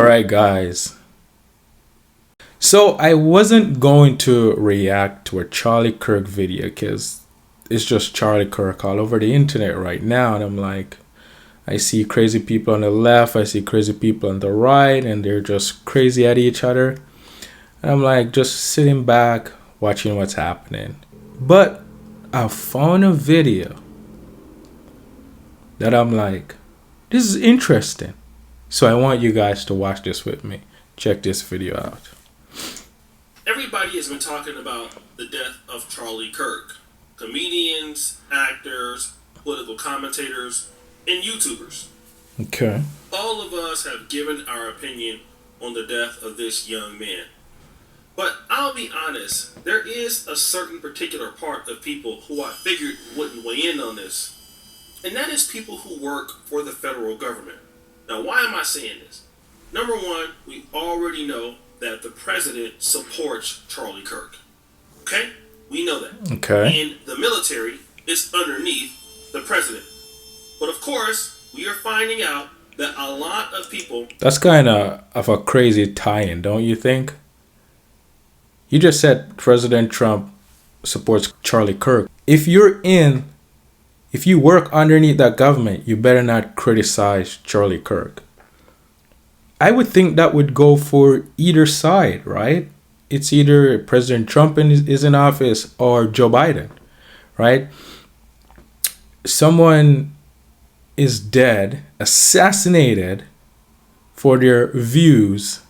Alright, guys. So I wasn't going to react to a Charlie Kirk video because it's just Charlie Kirk all over the internet right now. And I'm like, I see crazy people on the left, I see crazy people on the right, and they're just crazy at each other. And I'm like, just sitting back, watching what's happening. But I found a video that I'm like, this is interesting. So I want you guys to watch this with me. Check this video out. Everybody has been talking about the death of Charlie Kirk. Comedians, actors, political commentators, and YouTubers. Okay. All of us have given our opinion on the death of this young man. But I'll be honest, there is a certain particular part of people who I figured wouldn't weigh in on this. And that is people who work for the federal government. Now, why am I saying this? Number one, we already know that the president supports Charlie Kirk. Okay? We know that. Okay. And the military is underneath the president. But of course, we are finding out that a lot of people... That's kind of a crazy tie-in, don't you think? You just said President Trump supports Charlie Kirk. If you work underneath that government, you better not criticize Charlie Kirk. I would think that would go for either side, right? It's either President Trump is in office or Joe Biden, right? Someone is dead, assassinated for their views,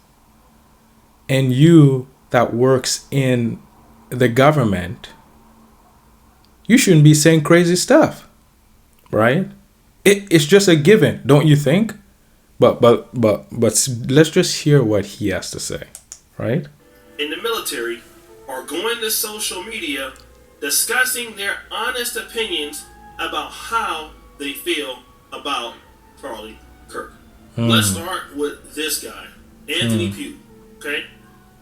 and you that works in the government, you shouldn't be saying crazy stuff, right? It's just a given, don't you think? But let's just hear what he has to say, right? In the military are going to social media discussing their honest opinions about how they feel about Charlie Kirk. Let's start with this guy, Anthony Pugh, okay?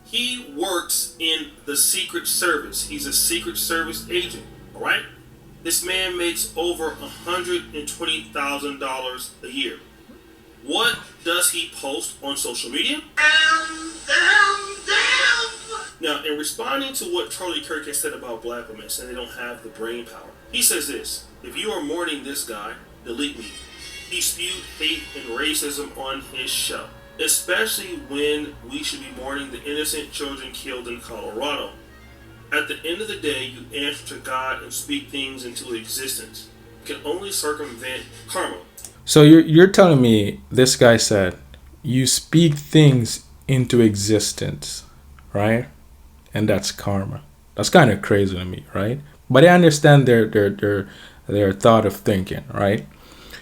He works in the Secret Service. He's a Secret Service agent, all right? This man makes over $120,000 a year. What does he post on social media? Now, in responding to what Charlie Kirk has said about black women, saying they don't have the brain power, he says this: if you are mourning this guy, delete me. He spewed hate and racism on his show, especially when we should be mourning the innocent children killed in Colorado. At the end of the day, you answer to God and speak things into existence. You can only circumvent karma. So you're telling me this guy said you speak things into existence, right? And that's karma. That's kind of crazy to me, right? But I understand their thought of thinking, right?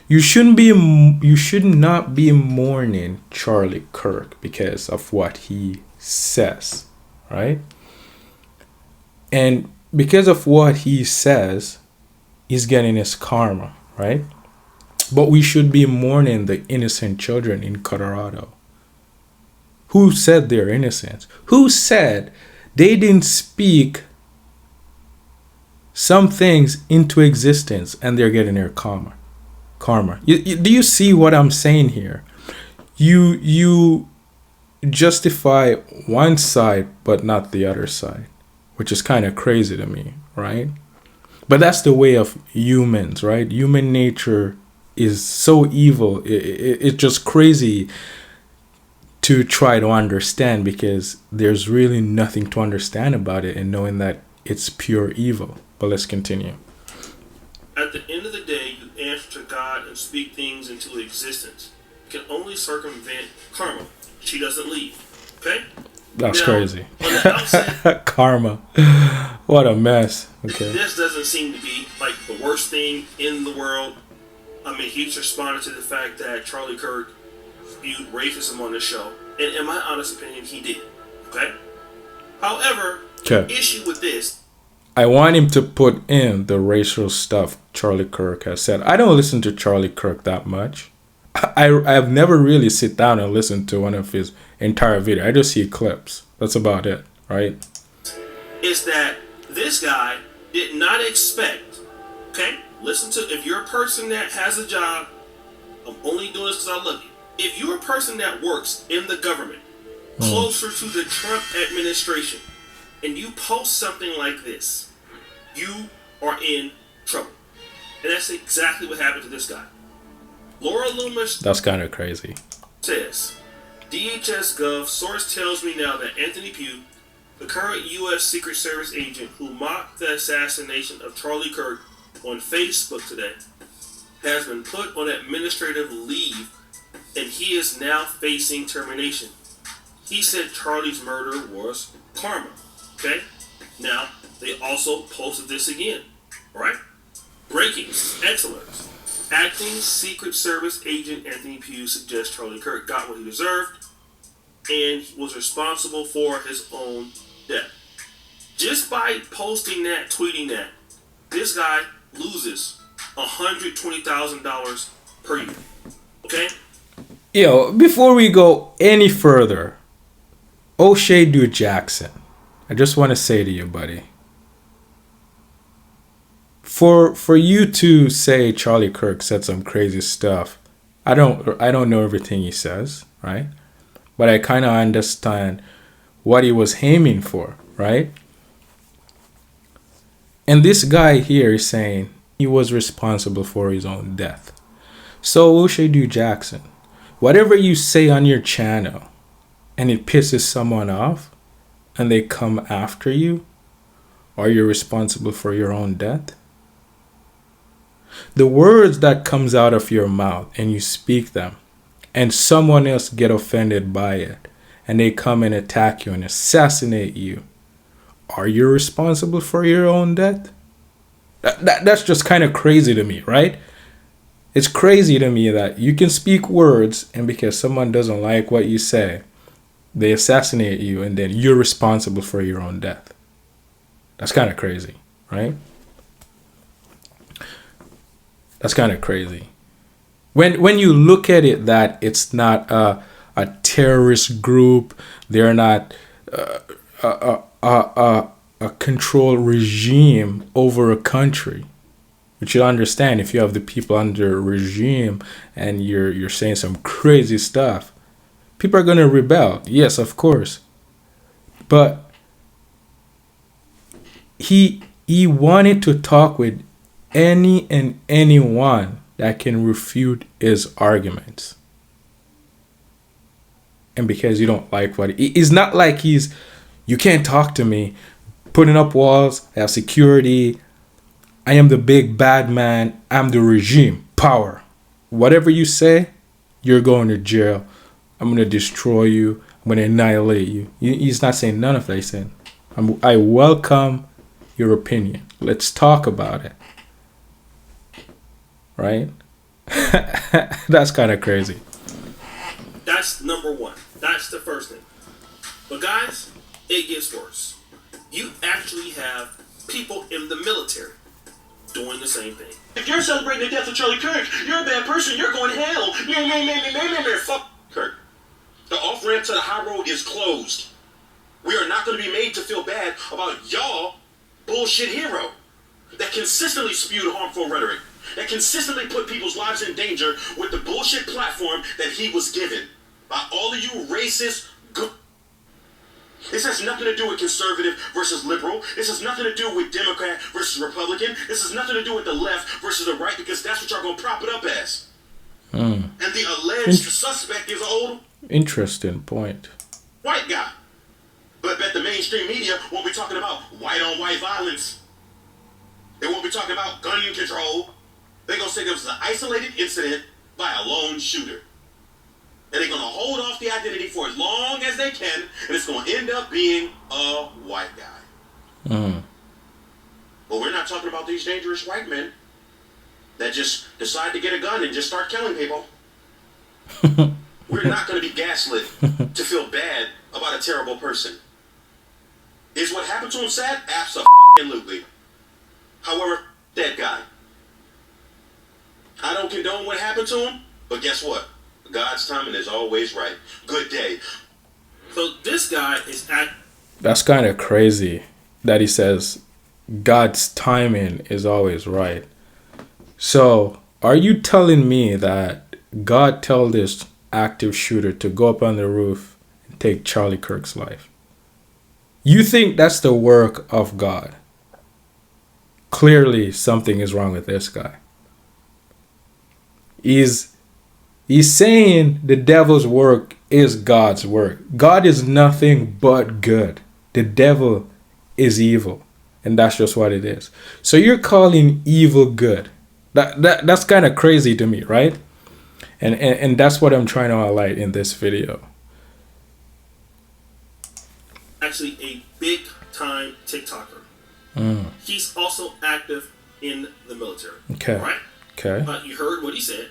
You should not be mourning Charlie Kirk because of what he says, right? And because of what he says, he's getting his karma, right? But we should be mourning the innocent children in Colorado. Who said they're innocent? Who said they didn't speak some things into existence and they're getting their karma? Do you see what I'm saying here? You justify one side but not the other side, which is kind of crazy to me, right? But that's the way of humans, right? Human nature is so evil. It's just crazy to try to understand because there's really nothing to understand about it and knowing that it's pure evil. But let's continue. At the end of the day, you answer to God and speak things into existence. You can only circumvent karma. She doesn't leave. Okay? That's now, crazy. On the outset, karma. What a mess. Okay. This doesn't seem to be like the worst thing in the world. I mean, he's responded to the fact that Charlie Kirk spewed racism on the show. And in my honest opinion, he did. Okay? However, the issue with this... I want him to put in the racial stuff Charlie Kirk has said. I don't listen to Charlie Kirk that much. I've never really sit down and listened to one of his entire video. I just see clips. That's about it, right? Is that this guy did not expect, okay? Listen to, if you're a person that has a job, I'm only doing this because I love you. If you're a person that works in the government, closer to the Trump administration, and you post something like this, you are in trouble. And that's exactly what happened to this guy. Laura Loomis. That's kind of crazy. Says, DHS Gov source tells me now that Anthony Pugh, the current U.S. Secret Service agent who mocked the assassination of Charlie Kirk on Facebook today, has been put on administrative leave and he is now facing termination. He said Charlie's murder was karma. Okay? Now, they also posted this again. Alright? Breaking. Excellent. Acting Secret Service agent Anthony Pugh suggests Charlie Kirk got what he deserved and was responsible for his own death. Just by posting that, tweeting that, this guy loses $120,000 per year. Okay? Yo, before we go any further, O'Shea Du Jackson, I just want to say to you, buddy, for you to say Charlie Kirk said some crazy stuff, I don't know everything he says, right? But I kind of understand what he was aiming for, right? And this guy here is saying he was responsible for his own death. So O'Shea Du Jackson, whatever you say on your channel and it pisses someone off and they come after you, are you responsible for your own death? The words that comes out of your mouth and you speak them and someone else get offended by it and they come and attack you and assassinate you, are you responsible for your own death? That's just kind of crazy to me, right? It's crazy to me that you can speak words and because someone doesn't like what you say, they assassinate you and then you're responsible for your own death. That's kind of crazy, right? That's kind of crazy. When you look at it that it's not a terrorist group, they're not a control regime over a country. But you understand if you have the people under a regime and you're saying some crazy stuff, people are going to rebel. Yes, of course. But he wanted to talk with any and anyone that can refute his arguments. And because you don't like it's not like you can't talk to me, putting up walls, I have security, I am the big bad man, I'm the regime, power. Whatever you say, you're going to jail. I'm going to destroy you. I'm going to annihilate you. He's not saying none of that. He's saying, I welcome your opinion. Let's talk about it. Right? That's kind of crazy. That's number one. That's the first thing. But guys, it gets worse. You actually have people in the military doing the same thing. If you're celebrating the death of Charlie Kirk, you're a bad person. You're going to hell. Fuck Kirk. The off-ramp to the high road is closed. We are not going to be made to feel bad about y'all bullshit hero that consistently spewed harmful rhetoric, that consistently put people's lives in danger with the bullshit platform that he was given by all of you racist This has nothing to do with conservative versus liberal. This has nothing to do with Democrat versus Republican. This has nothing to do with the left versus the right, because that's what y'all going to prop it up as. And the alleged suspect is an old interesting point. White guy. But bet the mainstream media won't be talking about white-on-white violence. They won't be talking about gun control. They're going to say there was an isolated incident by a lone shooter. And they're going to hold off the identity for as long as they can, and it's going to end up being a white guy. But we're not talking about these dangerous white men that just decide to get a gun and just start killing people. We're not going to be gaslit to feel bad about a terrible person. Is what happened to him sad? Absolutely. However, that guy. I don't condone what happened to him, but guess what? God's timing is always right. Good day. So this guy is That's kind of crazy that he says God's timing is always right. So, are you telling me that God told this active shooter to go up on the roof and take Charlie Kirk's life. You think that's the work of God? Clearly, something is wrong with this guy. He's saying the devil's work is God's work. God is nothing but good. The devil is evil. And that's just what it is. So you're calling evil good. That's kind of crazy to me, right? And that's what I'm trying to highlight in this video. Actually, a big time TikToker. He's also active in the military. Okay. All right? Okay. You heard what he said.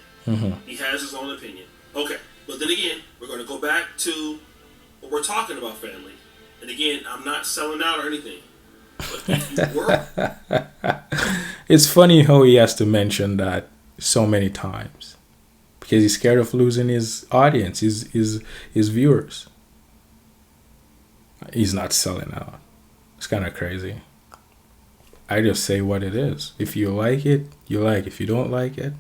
He has his own opinion. Okay. But then again, we're going to go back to what we're talking about, family. And again, I'm not selling out or anything. But if you were... It's funny how he has to mention that so many times. Because he's scared of losing his audience, his viewers. He's not selling out. It's kind of crazy. I just say what it is. If you like it, you like it. If you don't like it,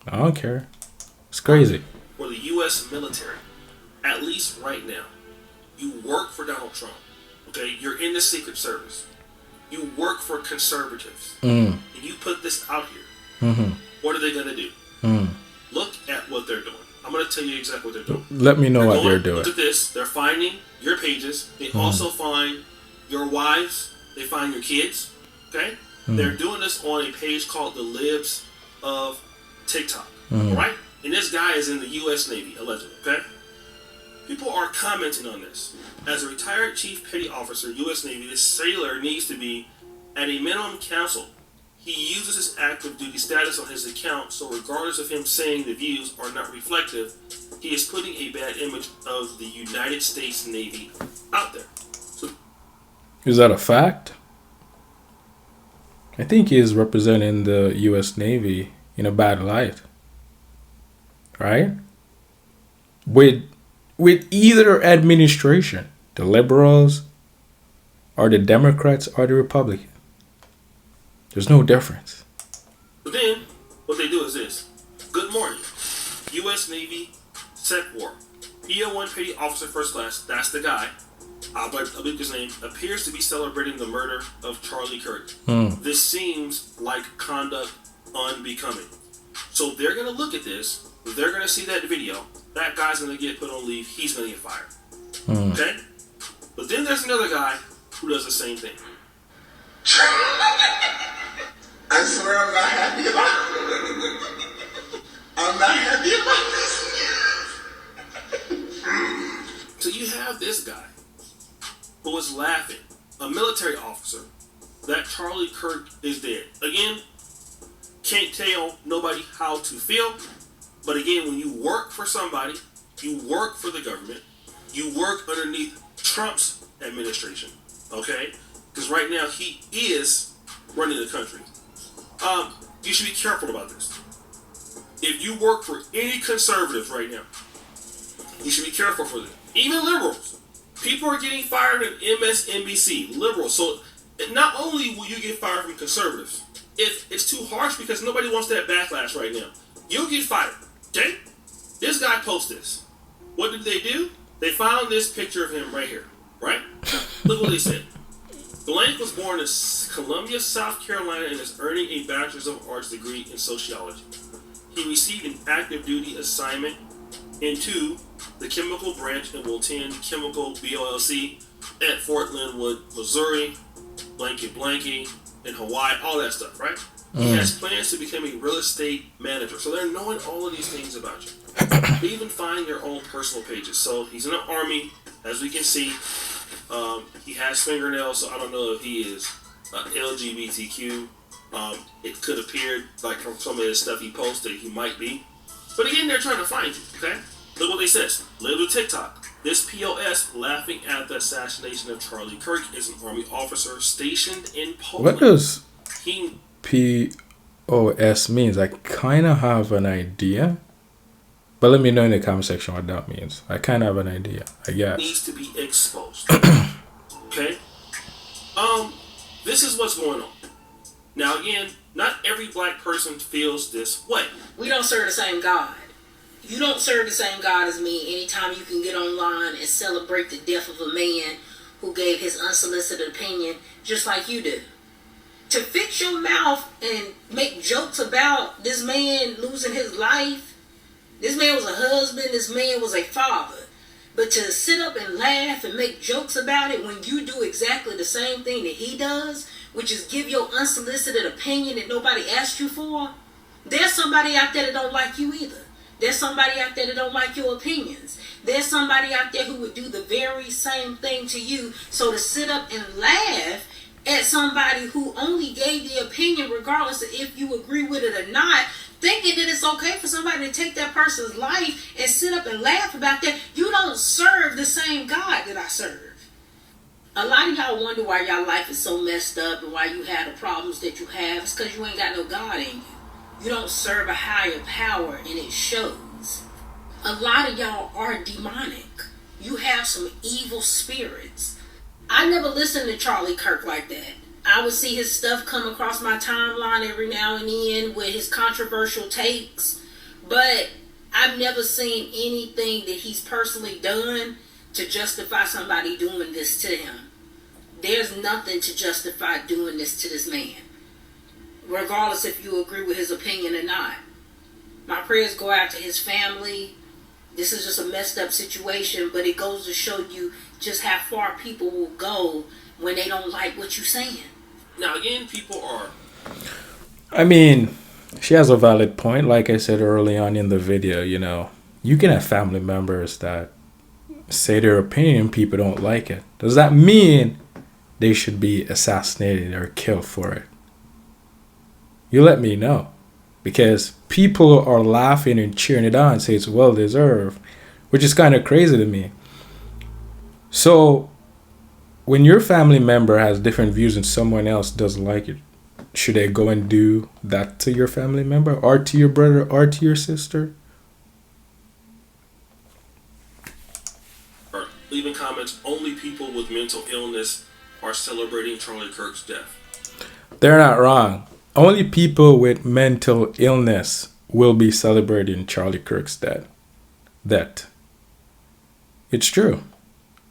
I don't care. It's crazy. For the U.S. military, at least right now, you work for Donald Trump. Okay? You're in the Secret Service. You work for conservatives. And you put this out here. What are they going to do? Look at what they're doing. I'm going to tell you exactly what they're doing. Let me know what they're doing. Look at this. They're finding your pages. They also find your wives. They find your kids. Okay? They're doing this on a page called The Libs of TikTok. Alright? And this guy is in the U.S. Navy, allegedly. Okay? People are commenting on this. As a retired Chief Petty Officer, U.S. Navy, this sailor needs to be at a minimum counseled. He uses his active duty status on his account, so regardless of him saying the views are not reflective, he is putting a bad image of the United States Navy out there. So, is that a fact? I think he is representing the U.S. Navy in a bad light. Right? With either administration, the liberals or the Democrats or the Republicans. There's no difference. But then, what they do is this. Good morning. U.S. Navy Sec War. PO1 Petty Officer First Class, that's the guy, I'll leave his name, appears to be celebrating the murder of Charlie Kirk. This seems like conduct unbecoming. So they're going to look at this. They're going to see that video. That guy's going to get put on leave. He's going to get fired. Okay? But then there's another guy who does the same thing. I swear I'm not happy about it. I'm not happy about this. So you have this guy who is laughing, a military officer, that Charlie Kirk is dead. Again, can't tell nobody how to feel. But again, when you work for somebody, you work for the government, you work underneath Trump's administration, okay? Because right now he is running the country. You should be careful about this. If you work for any conservatives right now, you should be careful for them. Even liberals. People are getting fired in MSNBC, liberals. So not only will you get fired from conservatives, if it's too harsh because nobody wants that backlash right now, you'll get fired. Okay? This guy posted this. What did they do? They found this picture of him right here. Right? Look what they said. Blank was born in Columbia, South Carolina, and is earning a Bachelor's of Arts degree in sociology. He received an active duty assignment into the chemical branch and will attend Chemical BOLC at Fort Linwood, Missouri, blanky, in Hawaii, all that stuff, right? He has plans to become a real estate manager. So they're knowing all of these things about you. They even find their own personal pages. So he's in the Army, as we can see. He has fingernails, so I don't know if he is LGBTQ. It could appear like from some of his stuff he posted, he might be. But again, they're trying to find you, okay? Look what they says. Live with TikTok. This POS laughing at the assassination of Charlie Kirk is an Army officer stationed in Poland. What does He POS means? I kind of have an idea. But let me know in the comment section what that means. I kind of have an idea, I guess. Needs to be exposed. Okay? This is what's going on. Now again, not every black person feels this way. We don't serve the same God. You don't serve the same God as me anytime you can get online and celebrate the death of a man who gave his unsolicited opinion just like you do. To fix your mouth and make jokes about this man losing his life, this man was a husband, this man was a father. But to sit up and laugh and make jokes about it when you do exactly the same thing that he does, which is give your unsolicited opinion that nobody asked you for, there's somebody out there that don't like you either. There's somebody out there that don't like your opinions. There's somebody out there who would do the very same thing to you. So to sit up and laugh at somebody who only gave the opinion regardless of if you agree with it or not, thinking that it's okay for somebody to take that person's life and sit up and laugh about that, you don't serve the same God that I serve. A lot of y'all wonder why y'all life is so messed up and why you have the problems that you have. It's because you ain't got no God in you. You don't serve a higher power, and it shows. A lot of y'all are demonic. You have some evil spirits. I never listened to Charlie Kirk like that. I would see his stuff come across my timeline every now and then with his controversial takes, but I've never seen anything that he's personally done to justify somebody doing this to him. There's nothing to justify doing this to this man, regardless if you agree with his opinion or not. My prayers go out to his family. This is just a messed up situation, but it goes to show you just how far people will go when they don't like what you're saying. Now again, people are... I mean, she has a valid point. Like I said early on in the video, you can have family members that say their opinion, people don't like it. Does that mean they should be assassinated or killed for it? You let me know. Because people are laughing and cheering it on and say it's well deserved, which is kind of crazy to me. So when your family member has different views and someone else doesn't like it, should they go and do that to your family member or to your brother or to your sister? Or leaving comments, only people with mental illness are celebrating Charlie Kirk's death. They're not wrong. Only people with mental illness will be celebrating Charlie Kirk's death. It's true.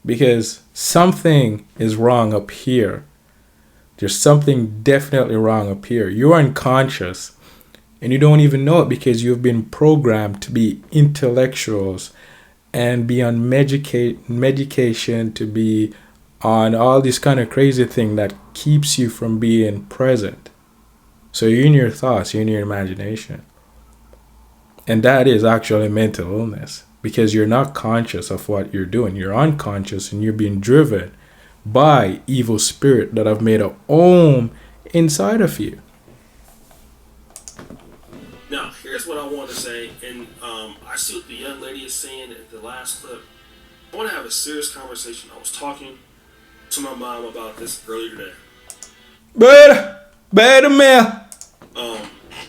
Because something is wrong up here. There's something definitely wrong up here. You're unconscious and you don't even know it because you've been programmed to be intellectuals and be on medication, to be on all this kind of crazy thing that keeps you from being present. So you're in your thoughts, you're in your imagination. And that is actually mental illness because you're not conscious of what you're doing. You're unconscious and you're being driven by evil spirit that have made a home inside of you. Now, here's what I want to say, and I see what the young lady is saying at the last clip. I want to have a serious conversation. I was talking to my mom about this earlier today. Better man.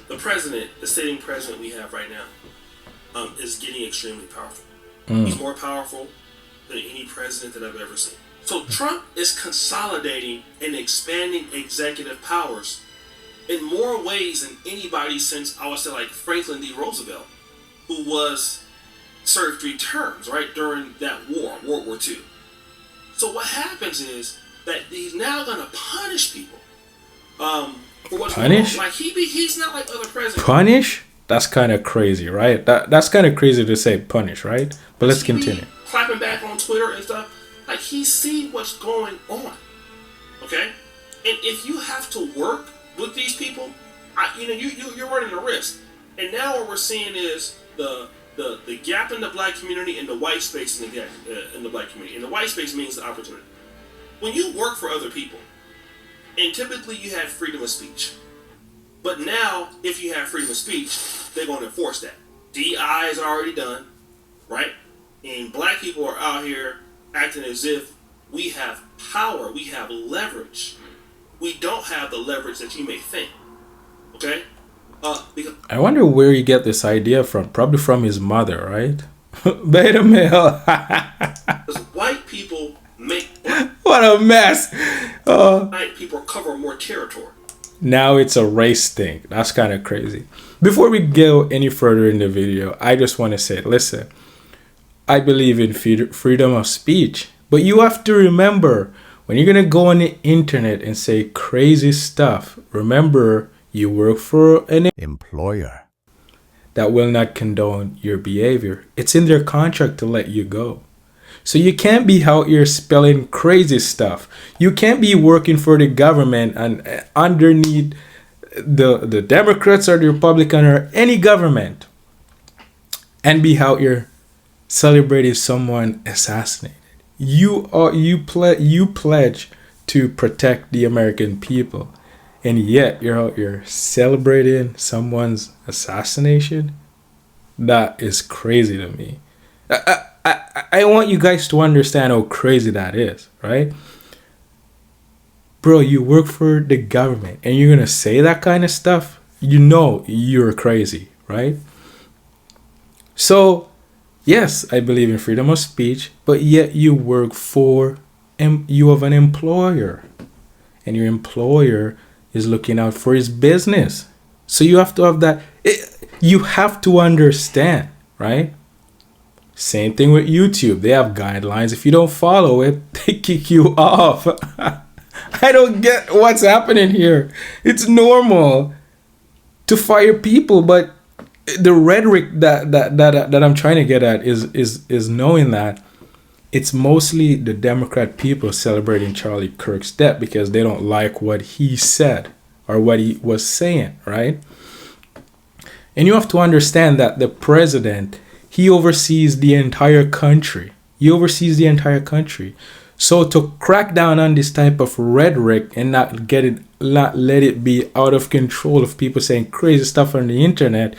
The president, the sitting president we have right now, is getting extremely powerful. He's more powerful than any president that I've ever seen. So Trump is consolidating and expanding executive powers in more ways than anybody since, I would say, like Franklin D. Roosevelt, who served 3 terms, right, during that war, World War II. So what happens is that he's now going to punish people. For what's Punish? Like he's not like other presidents. Punish? That's kind of crazy, right? That's kind of crazy to say punish, right? But let's continue. Clapping back on Twitter and stuff. Like he's seen what's going on. Okay? And if you have to work with these people, you're running a risk. And now what we're seeing is the gap in the black community and the white space in the black community. And the white space means the opportunity. When you work for other people, and typically you have freedom of speech. But now, if you have freedom of speech, they're going to enforce that. DI is already done, right? And black people are out here acting as if we have power, we have leverage. We don't have the leverage that you may think, okay? Because I wonder where you get this idea from. Probably from his mother, right? Beta male. white people make What a mess. white people cover more territory. Now it's a race thing. That's kind of crazy. Before we go any further in the video, I just want to say, listen, I believe in freedom of speech, but you have to remember, when you're going to go on the internet and say crazy stuff, remember you work for an employer that will not condone your behavior. It's in their contract to let you go. So you can't be out here spelling crazy stuff. You can't be working for the government and underneath the Democrats or the Republican or any government and be out here celebrating someone assassinated. You pledge to protect the American people, and yet you're out here celebrating someone's assassination. That is crazy to me. I want you guys to understand how crazy that is, right? Bro, you work for the government and you're gonna say that kind of stuff? You know you're crazy, right? So, yes, I believe in freedom of speech, but yet you work for, you have an employer, and your employer is looking out for his business. So you have to have that, you have to understand, right? Same thing with YouTube. They have guidelines. If you don't follow it, they kick you off. I don't get what's happening here. It's normal to fire people, but the rhetoric that I'm trying to get at is knowing that it's mostly the Democrat people celebrating Charlie Kirk's death because they don't like what he said or what he was saying, right? And you have to understand that the president, he oversees the entire country. So to crack down on this type of rhetoric and not let it be out of control of people saying crazy stuff on the internet,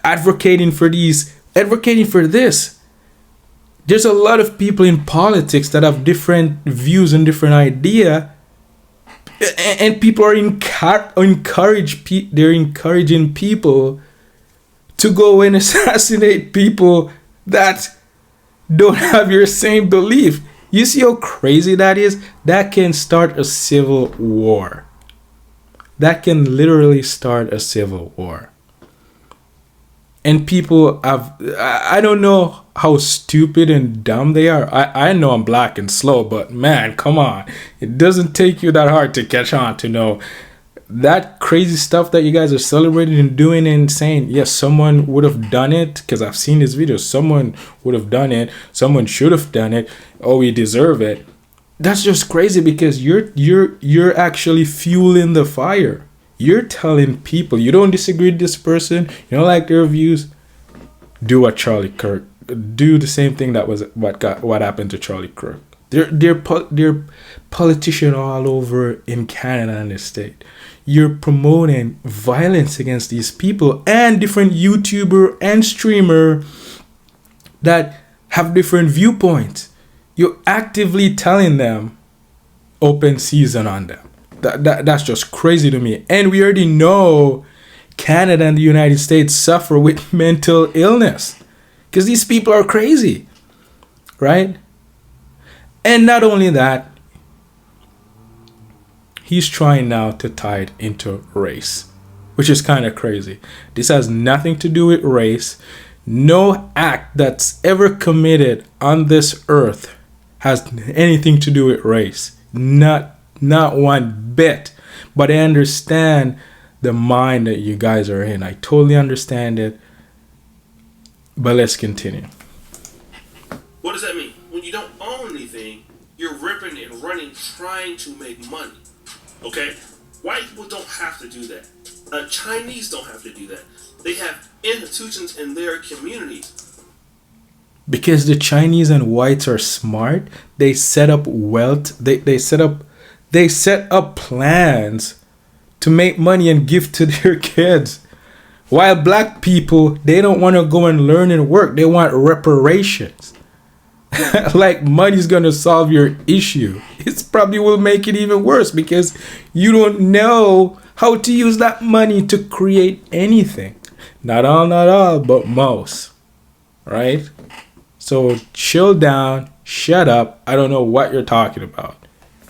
advocating for this. There's a lot of people in politics that have different views and different idea, and people are encouraging people to go and assassinate people that don't have your same belief. You see how crazy that is? That can start a civil war. That can literally start a civil war. And people have, I don't know how stupid and dumb they are. I know I'm black and slow, but man, come on. It doesn't take you that hard to catch on to know that crazy stuff that you guys are celebrating and doing and saying, yes, someone would have done it, because I've seen this video. Someone would have done it. Someone should have done it. Oh, we deserve it. That's just crazy because you're actually fueling the fire. You're telling people you don't disagree with this person, you don't like their views. Do what Charlie Kirk. Do the same thing that was what happened to Charlie Kirk. They're politicians all over in Canada and the state. You're promoting violence against these people and different YouTuber and streamer that have different viewpoints. You're actively telling them open season on them. That's just crazy to me. And we already know Canada and the United States suffer with mental illness because these people are crazy, right? And not only that, he's trying now to tie it into race, which is kind of crazy. This has nothing to do with race. No act that's ever committed on this earth has anything to do with race. Not one bit. But I understand the mind that you guys are in. I totally understand it. But let's continue. What does that mean? When you don't own anything, you're ripping and running trying to make money. Okay? White people don't have to do that. Chinese don't have to do that. They have institutions in their communities. Because the Chinese and whites are smart, they set up wealth. They set up plans to make money and give to their kids. While black people, they don't want to go and learn and work. They want reparations. Like money's going to solve your issue. It probably will make it even worse because you don't know how to use that money to create anything. Not all, but most. Right? So chill down, shut up. I don't know what you're talking about.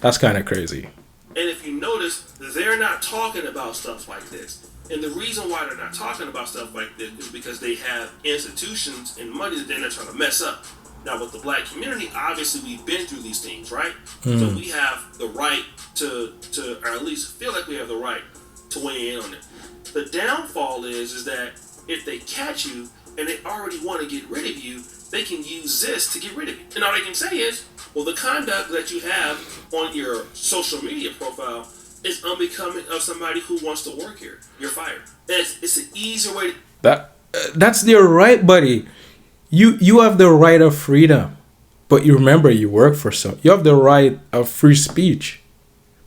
That's kind of crazy. And if you notice, they're not talking about stuff like this. And the reason why they're not talking about stuff like this is because they have institutions and money that they're not trying to mess up. Now, with the black community, obviously we've been through these things, right? So we have the right to, or at least feel like we have the right to weigh in on it. The downfall is that if they catch you and they already want to get rid of you, they can use this to get rid of you. And all they can say is, well, the conduct that you have on your social media profile is unbecoming of somebody who wants to work here. You're fired. It's an easier way to... That's their right, buddy. You have the right of freedom, but you remember you work for some. You have the right of free speech,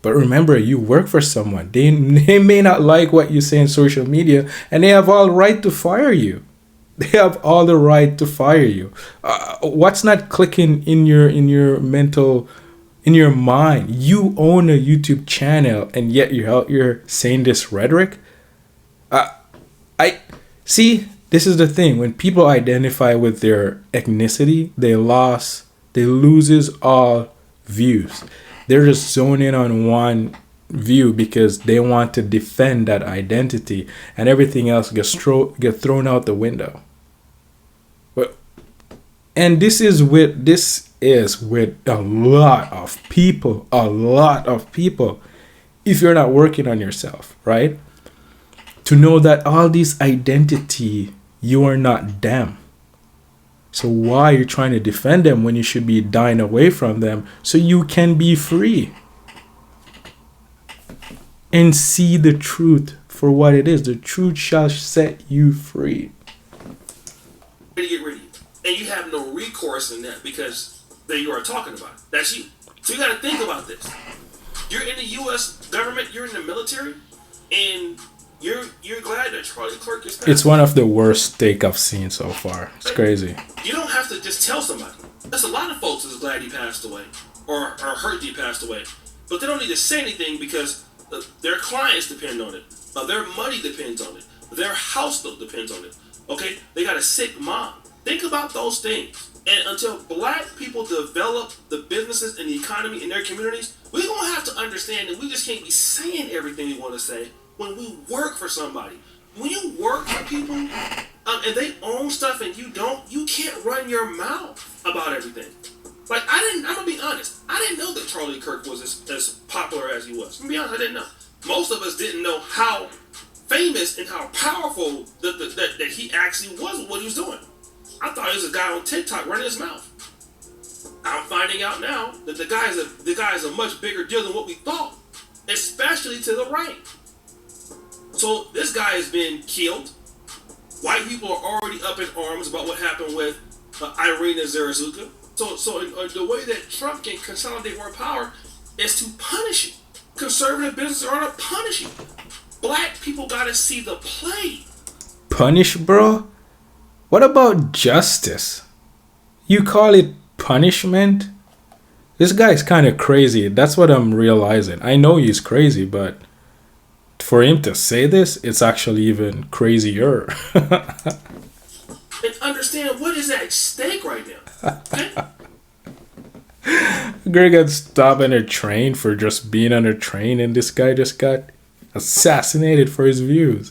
but remember you work for someone. They may not like what you say on social media, and they have all right to fire you. They have all the right to fire you. What's not clicking in your mental, in your mind? You own a YouTube channel, and yet you're out here saying this rhetoric. I see. This is the thing. When people identify with their ethnicity, they loses all views. They're just zoning in on one view because they want to defend that identity, and everything else gets thrown out the window. And this is with a lot of people. If you're not working on yourself, right? To know that all this identity, you are not them. So why are you trying to defend them when you should be dying away from them so you can be free? And see the truth for what it is. The truth shall set you free. to get rid of you. And you have no recourse in that because that you are talking about. That's you. So you got to think about this. You're in the U.S. government. You're in the military, and you're glad that Charlie Kirk is passed. It's one of the worst take I've seen so far. It's crazy. You don't have to just tell somebody. That's a lot of folks is glad he passed away or hurt he passed away, but they don't need to say anything because their clients depend on it. Their money depends on it. Their house bill depends on it. Okay, they got a sick mom. Think about those things. And until black people develop the businesses and the economy in their communities, we're going to have to understand that we just can't be saying everything we want to say when we work for somebody. When you work for people and they own stuff and you don't, you can't run your mouth about everything. Like, I'm going to be honest. I didn't know that Charlie Kirk was as popular as he was. To be honest, I didn't know. Most of us didn't know how famous and how powerful that he actually was with what he was doing. I thought he was a guy on TikTok running his mouth. I'm finding out now that the guy is a much bigger deal than what we thought, especially to the right. So this guy has been killed. White people are already up in arms about what happened with Irina Zarazuka. So the way that Trump can consolidate more power is to punish you. Conservative businesses are to punish you. Black people gotta see the play. Punish, bro? What about justice? You call it punishment? This guy's kind of crazy. That's what I'm realizing. I know he's crazy, but for him to say this, it's actually even crazier. And understand what is at stake right now. Okay? Greg got stopped on a train for just being on a train, and this guy just got assassinated for his views.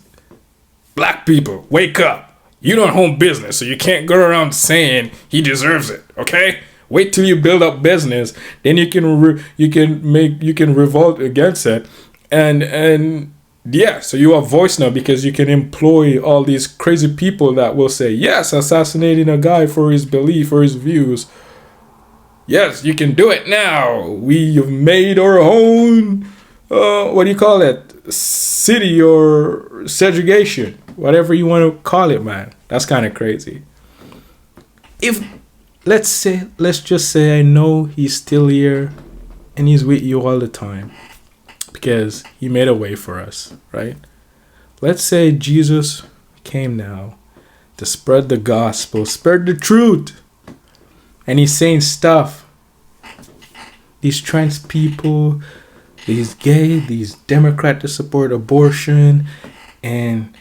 Black people, wake up. You don't own business, so you can't go around saying he deserves it, okay? Wait till you build up business, then you can revolt against it. And yeah, so you have voice now because you can employ all these crazy people that will say, yes, assassinating a guy for his belief or his views. Yes, you can do it now. We have made our own, what do you call it? City or segregation. Whatever you want to call it, man. That's kind of crazy. If, let's just say I know he's still here and he's with you all the time because he made a way for us, right? Let's say Jesus came now to spread the gospel, spread the truth. And he's saying stuff. These trans people, these gay, these Democrats that support abortion and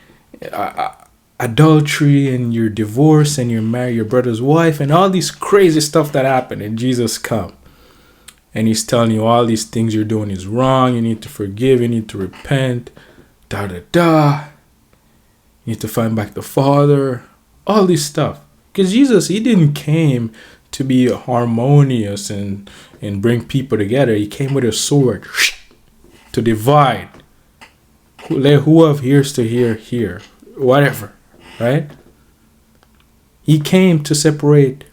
adultery, and you're divorced and you're married your brother's wife, and all these crazy stuff that happened. And Jesus come and he's telling you all these things you're doing is wrong. You need to forgive. You need to repent. You need to find back the Father. All this stuff. Because Jesus, he didn't came to be harmonious and bring people together. He came with a sword to divide. Let who have ears to hear. Whatever. Right? He came to separate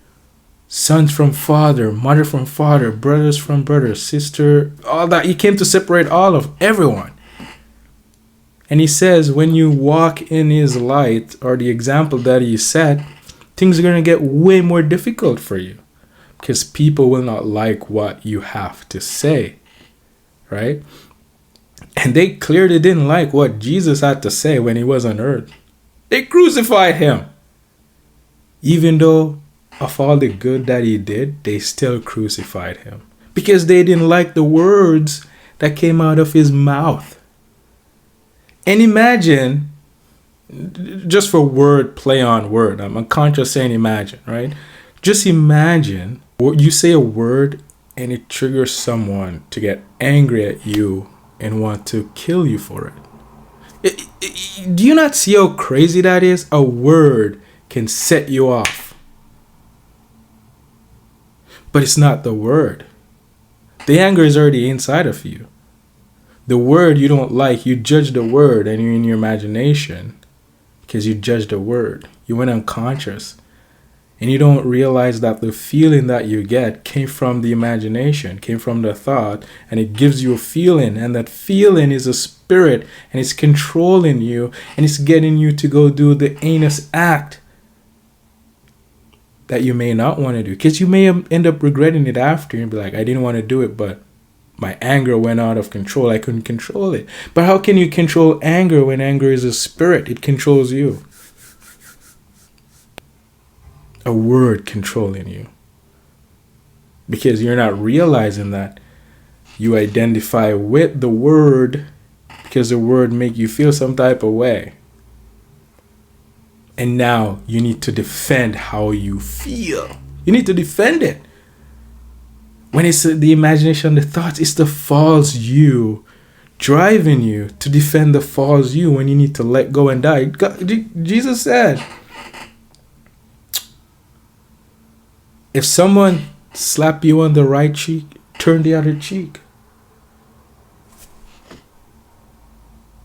sons from father, mother from father, brothers from brothers, sister, all that. He came to separate all of everyone. And he says when you walk in his light, or the example that he set, things are going to get way more difficult for you. Because people will not like what you have to say. Right? And they clearly didn't like what Jesus had to say when he was on earth. They crucified him. Even though of all the good that he did, they still crucified him. Because they didn't like the words that came out of his mouth. And imagine, just for word play on word, I'm unconscious saying imagine, right? Just imagine you say a word and it triggers someone to get angry at you and want to kill you for it. Do you not see how crazy that is? A word can set you off. But it's not the word. The anger is already inside of you. The word you don't like, you judge the word and you're in your imagination because you judge the word. You went unconscious. And you don't realize that the feeling that you get came from the imagination, came from the thought, and it gives you a feeling. And that feeling is a spirit, and it's controlling you, and it's getting you to go do the heinous act that you may not want to do. Because you may end up regretting it after and be like, I didn't want to do it, but my anger went out of control. I couldn't control it. But how can you control anger when anger is a spirit? It controls you. A word controlling you. Because you're not realizing that you identify with the word because the word make you feel some type of way. And now you need to defend how you feel. You need to defend it. When it's the imagination, the thoughts, it's the false you driving you to defend the false you when you need to let go and die. Jesus said, if someone slap you on the right cheek, turn the other cheek.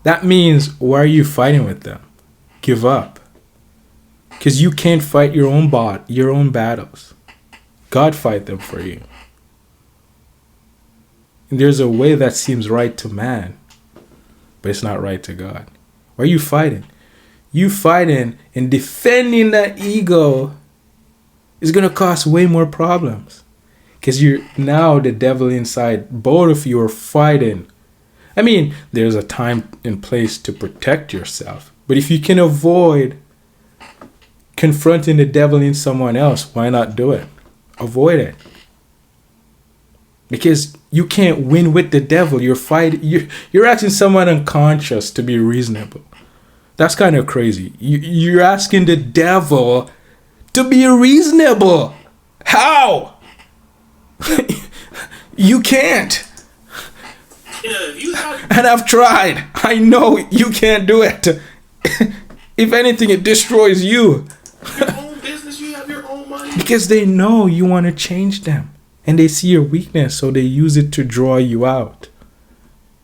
That means, why are you fighting with them? Give up. Because you can't fight your own battles. God fight them for you. And there's a way that seems right to man, but it's not right to God. Why are you fighting? You fighting and defending that ego is going to cause way more problems. Because you're now the devil inside. Both of you are fighting. I mean, there's a time and place to protect yourself. But if you can avoid confronting the devil in someone else, why not do it? Avoid it. Because you can't win with the devil. You're asking someone unconscious to be reasonable. That's kind of crazy. You're asking the devil to be reasonable. How? You can't. And I've tried. I know you can't do it. If anything, it destroys you. Your own business, you have your own money. Because they know you want to change them. And they see your weakness, so they use it to draw you out.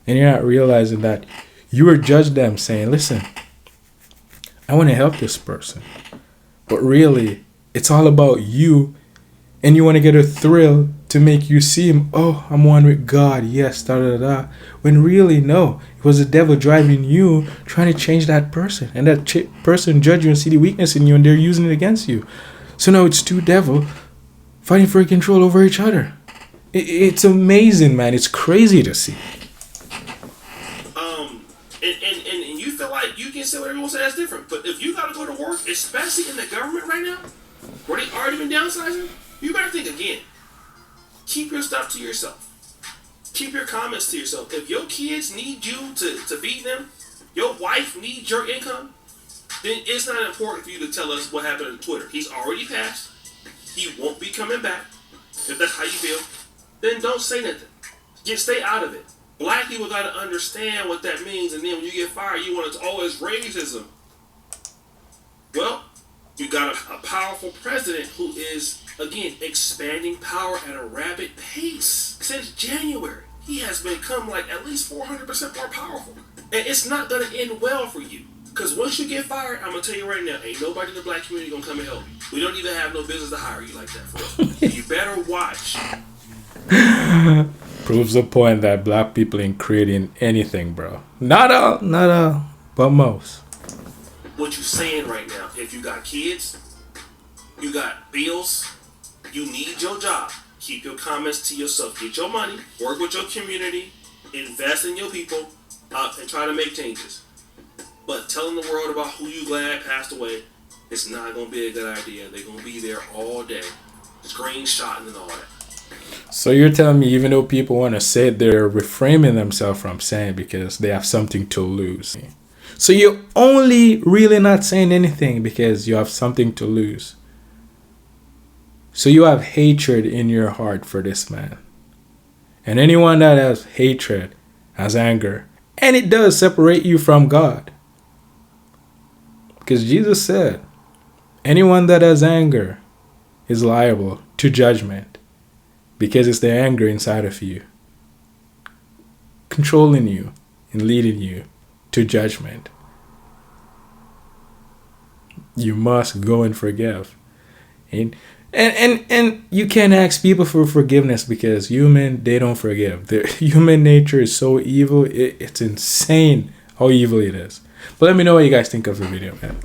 And you're not realizing that you will judge them saying, listen, I want to help this person. But really, it's all about you. And you want to get a thrill to make you seem, oh, I'm one with God. Yes, da-da-da. When really, no. It was the devil driving you, trying to change that person. And that person judge you and see the weakness in you, and they're using it against you. So now it's two devils fighting for control over each other. It's amazing, man. It's crazy to see. And you feel like you can say what everyone says that's different. But if you got to go to work, especially in the government right now, where they already been downsizing, you better think again. Keep your stuff to yourself. Keep your comments to yourself. If your kids need you to feed them, your wife needs your income, then it's not important for you to tell us what happened on Twitter. He's already passed. He won't be coming back. If that's how you feel, then don't say nothing. Just stay out of it. Black people got to understand what that means, and then when you get fired, you want to always racism. Well, you got a powerful president who is, again, expanding power at a rapid pace. Since January, he has become like at least 400% more powerful. And it's not going to end well for you. Because once you get fired, I'm going to tell you right now, ain't nobody in the black community going to come and help you. We don't even have no business to hire you like that, for real. You better watch. Proves the point that black people ain't creating anything, bro. Not all, but most. What you saying right now, if you got kids, you got bills, you need your job, keep your comments to yourself. Get your money, work with your community, invest in your people, and try to make changes. But telling the world about who you glad passed away, it's not going to be a good idea. They're going to be there all day, screenshotting and all that. So you're telling me even though people want to say it, they're reframing themselves from saying it because they have something to lose. So you're only really not saying anything because you have something to lose. So you have hatred in your heart for this man. And anyone that has hatred has anger. And it does separate you from God. Because Jesus said, anyone that has anger is liable to judgment. Because it's the anger inside of you, controlling you and leading you to judgment. You must go and forgive. And you can't ask people for forgiveness because they don't forgive. Their human nature is so evil. It's insane how evil it is. But let me know what you guys think of the video, man.